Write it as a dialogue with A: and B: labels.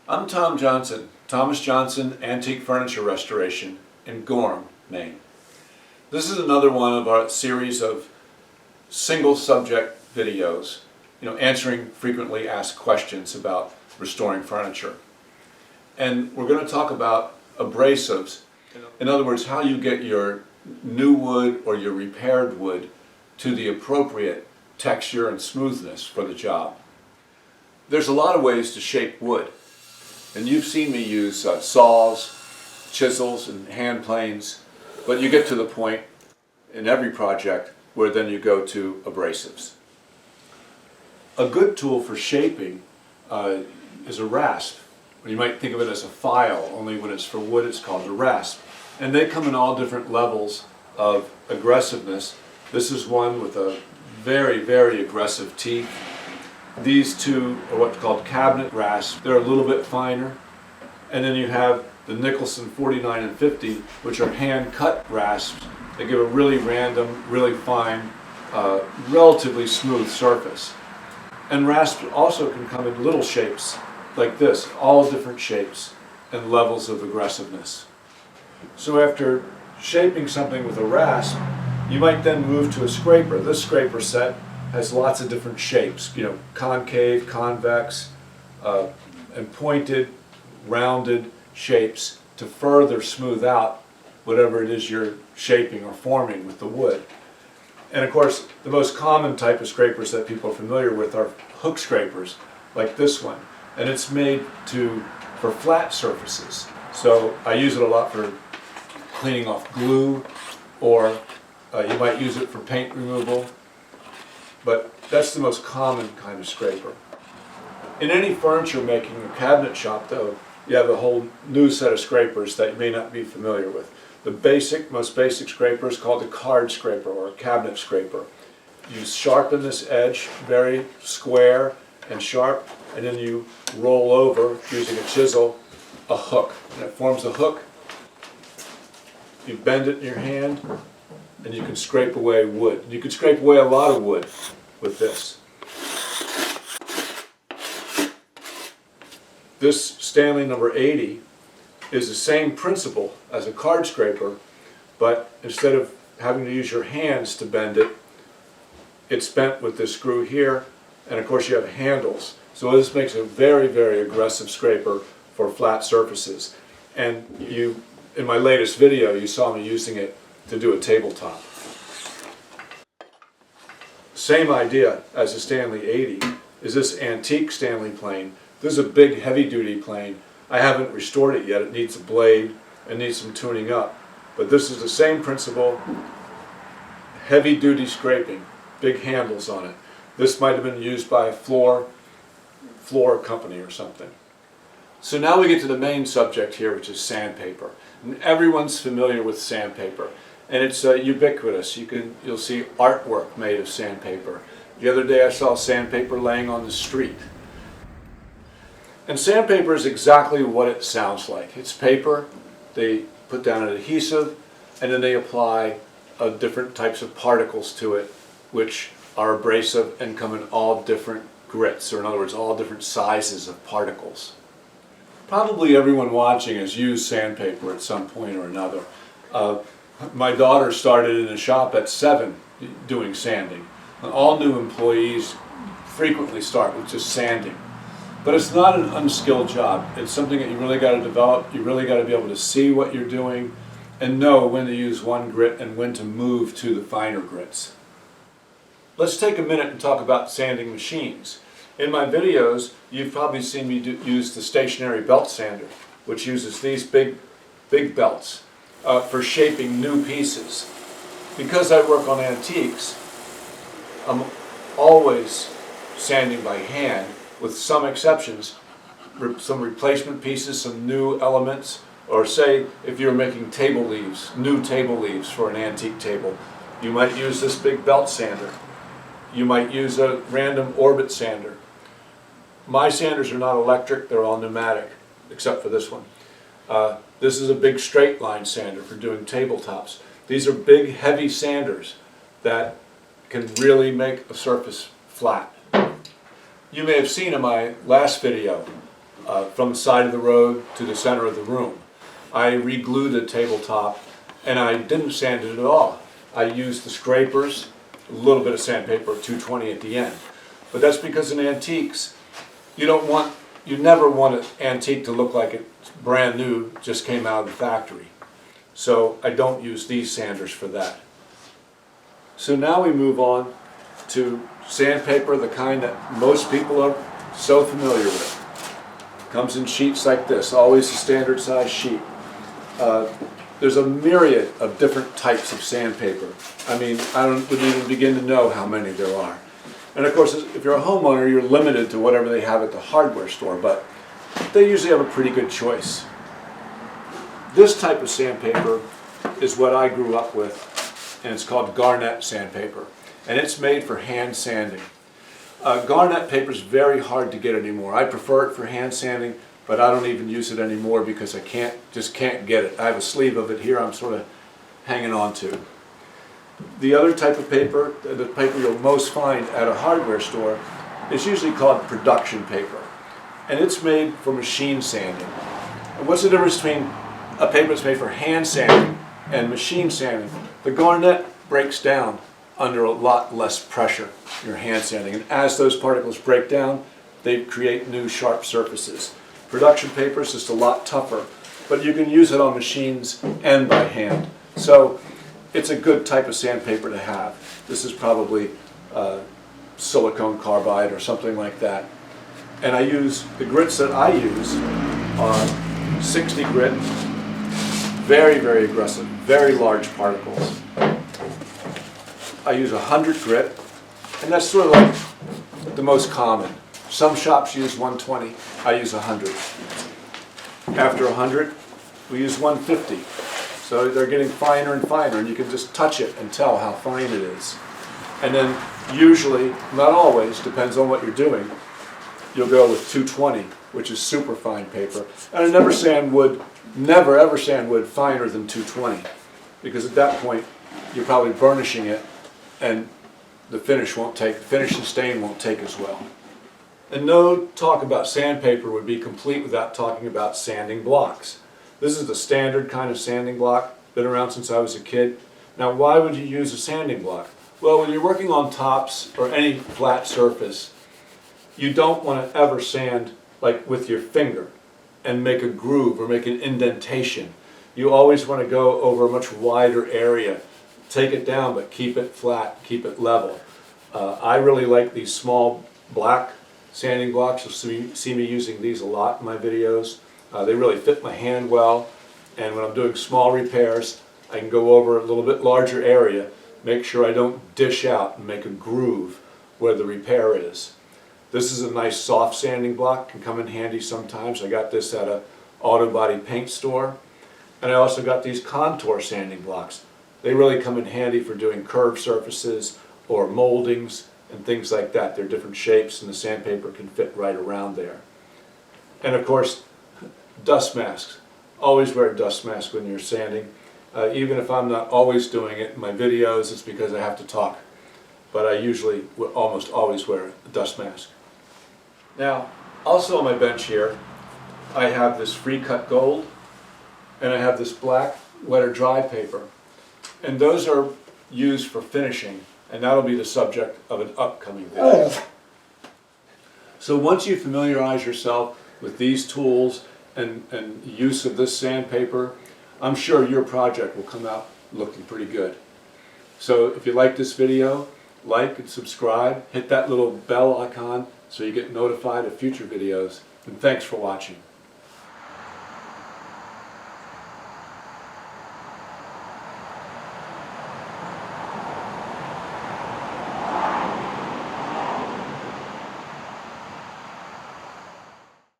A: I'm Tom Johnson, Thomas Johnson Antique Furniture Restoration in Gorham, Maine. This is another one of our series of single subject videos, answering frequently asked questions about restoring furniture. And we're going to talk about abrasives, in other words, how you get your new wood or your repaired wood to the appropriate texture and smoothness for the job. There's a lot of ways to shape wood. And you've seen me use saws, chisels, and hand planes, but you get to the point in every project where then you go to abrasives. A good tool for shaping is a rasp. You might think of it as a file, only when it's for wood it's called a rasp. And they come in all different levels of aggressiveness. This is one with a very, very aggressive teeth. These two are what's called cabinet rasps. They're a little bit finer. And then you have the Nicholson 49 and 50, which are hand-cut rasps. They give a really random, really fine, relatively smooth surface. And rasps also can come in little shapes like this, all different shapes and levels of aggressiveness. So after shaping something with a rasp, you might then move to a scraper. This scraper set has lots of different shapes, concave, convex, and pointed, rounded shapes to further smooth out whatever it is you're shaping or forming with the wood. And of course, the most common type of scrapers that people are familiar with are hook scrapers, like this one. And it's made for flat surfaces. So I use it a lot for cleaning off glue, or you might use it for paint removal. But that's the most common kind of scraper. In any furniture making or cabinet shop, though, you have a whole new set of scrapers that you may not be familiar with. The most basic scraper is called a card scraper or a cabinet scraper. You sharpen this edge very square and sharp, and then you roll over using a chisel a hook, and it forms a hook. You bend it in your hand, and you can scrape away wood. You can scrape away a lot of wood with this. This Stanley number 80 is the same principle as a card scraper, but instead of having to use your hands to bend it, it's bent with this screw here, and of course you have handles. So this makes a very, very aggressive scraper for flat surfaces. And in my latest video, you saw me using it to do a tabletop. Same idea as the Stanley 80 is this antique Stanley plane. This is a big heavy-duty plane. I haven't restored it yet. It needs a blade and needs some tuning up. But this is the same principle, heavy-duty scraping, big handles on it. This might have been used by a floor company or something. So now we get to the main subject here, which is sandpaper. And everyone's familiar with sandpaper. And it's ubiquitous. You'll see artwork made of sandpaper. The other day I saw sandpaper laying on the street. And sandpaper is exactly what it sounds like. It's paper, they put down an adhesive, and then they apply different types of particles to it, which are abrasive and come in all different grits, or in other words, all different sizes of particles. Probably everyone watching has used sandpaper at some point or another. My daughter started in a shop at 7 doing sanding. All new employees frequently start with just sanding. But it's not an unskilled job. It's something that you really got to develop. You really got to be able to see what you're doing and know when to use one grit and when to move to the finer grits. Let's take a minute and talk about sanding machines. In my videos, you've probably seen me use the stationary belt sander, which uses these big belts for shaping new pieces. Because I work on antiques, I'm always sanding by hand, with some exceptions, some replacement pieces, some new elements, or say if you're making table leaves, new table leaves for an antique table, you might use this big belt sander. You might use a random orbit sander. My sanders are not electric, they're all pneumatic, except for this one. This is a big straight line sander for doing tabletops. These are big, heavy sanders that can really make a surface flat. You may have seen in my last video, from the side of the road to the center of the room. I re-glued the tabletop and I didn't sand it at all. I used the scrapers, a little bit of sandpaper, 220 at the end. But that's because in antiques, you never want an antique to look like it's brand new, just came out of the factory. So I don't use these sanders for that. So now we move on to sandpaper, the kind that most people are so familiar with. Comes in sheets like this, always a standard size sheet. There's a myriad of different types of sandpaper. I mean, I wouldn't even begin to know how many there are. And of course, if you're a homeowner, you're limited to whatever they have at the hardware store, but they usually have a pretty good choice. This type of sandpaper is what I grew up with, and it's called garnet sandpaper. And it's made for hand sanding. Garnet paper is very hard to get anymore. I prefer it for hand sanding, but I don't even use it anymore because I just can't get it. I have a sleeve of it here I'm sort of hanging on to. The other type of paper, the paper you'll most find at a hardware store, is usually called production paper. And it's made for machine sanding. And what's the difference between a paper that's made for hand sanding and machine sanding? The garnet breaks down under a lot less pressure, your hand sanding. And as those particles break down, they create new sharp surfaces. Production paper is just a lot tougher, but you can use it on machines and by hand. So it's a good type of sandpaper to have. This is probably silicone carbide or something like that. And the grits that I use are 60 grit, very, very aggressive, very large particles. I use 100 grit, and that's sort of like the most common. Some shops use 120, I use 100. After 100, we use 150. So they're getting finer and finer, and you can just touch it and tell how fine it is. And then usually, not always, depends on what you're doing, you'll go with 220, which is super fine paper. And I never ever sand wood finer than 220, because at that point, you're probably burnishing it, and the finish and stain won't take as well. And no talk about sandpaper would be complete without talking about sanding blocks. This is the standard kind of sanding block, been around since I was a kid. Now, why would you use a sanding block? Well, when you're working on tops or any flat surface, you don't want to ever sand like with your finger and make a groove or make an indentation. You always want to go over a much wider area. Take it down, but keep it flat, keep it level. I really like these small black sanding blocks. You'll see me using these a lot in my videos. They really fit my hand well, and when I'm doing small repairs, I can go over a little bit larger area, make sure I don't dish out and make a groove where the repair is. This is a nice soft sanding block, can come in handy sometimes. I got this at a auto body paint store. And I also got these contour sanding blocks. They really come in handy for doing curved surfaces or moldings and things like that. They're different shapes and the sandpaper can fit right around there. And of course, dust masks. Always wear a dust mask when you're sanding. Even if I'm not always doing it in my videos, it's because I have to talk. But I usually almost always wear a dust mask. Now, also on my bench here, I have this free cut gold and I have this black wet or dry paper. And those are used for finishing, and that'll be the subject of an upcoming video. So once you familiarize yourself with these tools and use of this sandpaper, I'm sure your project will come out looking pretty good. So if you like this video, like and subscribe, hit that little bell icon so you get notified of future videos, and thanks for watching.